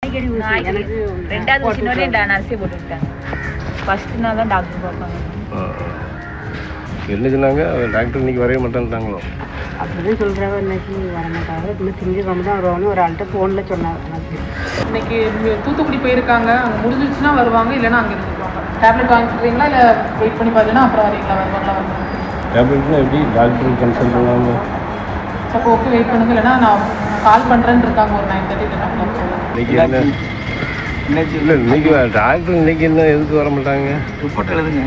எனக்கு 2வது ஊசினோடே நர்ஸே போட்டு விட்டாங்க. ஃபர்ஸ்ட் நாள் தான் டாக்டர் பார்ப்பாங்க. என்ன சொன்னாங்க? டாக்டர் இன்னைக்கு வரவே மாட்டேன்ட்டாங்களோ? அப்படிதான் சொல்கிறாங்க. இன்னைக்கு வர மாட்டாங்க, இன்னும் திங்கக்கிழமை தான் வருவான்னு ஒரு ஆள்கிட்ட ஃபோனில் சொன்னாங்க. இன்னைக்கு தூத்துக்குடி போயிருக்காங்க, அங்கே முடிஞ்சிச்சுன்னா வருவாங்க, இல்லைன்னா அங்கே இருந்துக்குவாங்க. டேப்லெட் வாங்கிக்கிறீங்களா இல்லை வெயிட் பண்ணி பார்த்தீங்கன்னா அப்புறம் வரீங்களா? வருவாங்களா? டேப்லெட்னா எப்படி? டாக்டர் கன்சல்ட் பண்ணாமல் அப்போ ஓகே வெயிட் பண்ணுங்க, இல்லைன்னா நான் கால் பண்ணுறேன்னு இருக்காங்க ஒரு 9:30 இன்னைக்கு என்ன இல்லை இன்னைக்கு டாக்டர் இன்னைக்கு என்ன எதுக்கு வர மாட்டாங்க? ரிப்போர்ட் எழுதுங்க.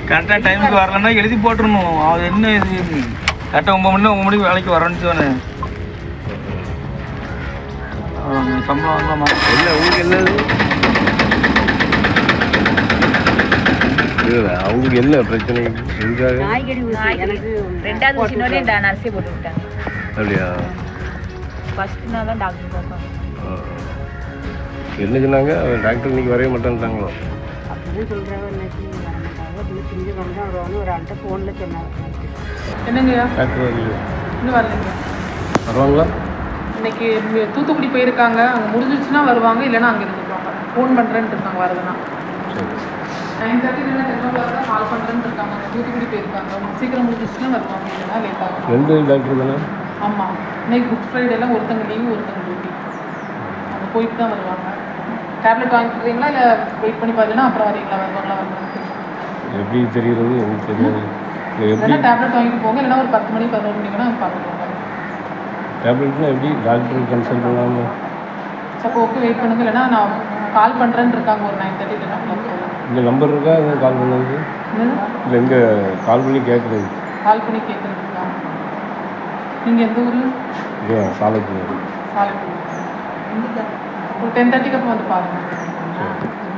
கரெக்டாக டைமுக்கு வரலன்னா எழுதி போட்டுருணும். அது என்ன இது கரெக்டாக 9 மணிக்கு வேலைக்கு வரேன்னு சொன்னேன். சம்பளம் வாங்கலாமா? இல்லை உங்களுக்கு என்னது? இல்லை அவங்களுக்கு என்ன பிரச்சனை? எதுக்காக? எனக்கு 2வது ஊசினோடே நர்ஸே போட்டு விட்டாங்க. அப்படியா? ஃபர்ஸ்ட் நாள் தான் டாக்டர் பார்ப்பாங்க. என்ன சொன்னாங்க? டாக்டர் இன்னைக்கு வரவே மாட்டேன்ட்டாங்களோ? அப்படிதான் சொல்கிறாங்க. இன்னைக்கு வர மாட்டாங்க, இன்னும் திங்கக்கிழமை தான் வருவான்னு ஒரு ஆள்கிட்ட ஃபோனில் சொன்னாங்க. என்னங்கய்யா? டாக்டர் வரலையா? இன்னும் வரலைங்க. வருவாங்களா? இன்னைக்கு தூத்துக்குடி போயிருக்காங்க, அங்கே முடிஞ்சிச்சுன்னா வருவாங்க, இல்லைன்னா அங்கே இருந்துக்குவாங்க. ஃபோன் பண்ணுறேன்னு இருக்காங்க வரதுன்னா. 9:30 இல்லைன்னா 10 தான் கால் பண்ணுறேன்னு இருக்காங்க. அங்கே தூத்துக்குடி போயிருக்காங்க, அவங்க சீக்கிரம் முடிஞ்சிச்சுன்னா வருவாங்க, இல்லைன்னா லேட் ஆகும். 2 டாக்டர் தானே? ஆமாம், இன்னைக்கு குட் ஃப்ரைடேலாம் ஒருத்தங்க லீவு ஒருத்தங்க டியூட்டி. அங்கே போயிட்டு தான் வருவாங்க. டேப்லெட் வாங்கிக்கிறீங்களா இல்லை வெயிட் பண்ணி பார்த்தீங்கன்னா அப்புறம் வரீங்களா? வருவாங்களா? வருவாங்க. எப்படி தெரியுறது? எனக்கு தெரியாது. எப்படி இல்லைன்னா டேப்லெட் வாங்கிட்டு போங்க, இல்லைன்னா ஒரு 10 மணி 11 மணிக்குன்னா பார்த்துக்கோங்க. டேப்லெட்னா எப்படி? டாக்டர் கன்சல்ட் பண்ணாமல் அப்போ ஓகே வெயிட் பண்ணுங்க, இல்லைன்னா நான் கால் பண்ணுறேன்னு இருக்காங்க ஒரு 9:30 இந்த நம்பர் இருக்கா? எதுவும் கால் பண்ணதுக்கு? இல்லை இங்கே கால் பண்ணி கேட்குறது. கால் பண்ணி கேட்குறதுக்கா? நீங்கள் எந்த ஊர்? இல்லை சாலைக்கு சாலைக்கு. ஒரு 10:30 அப்புறம் வந்து பாருங்கள்.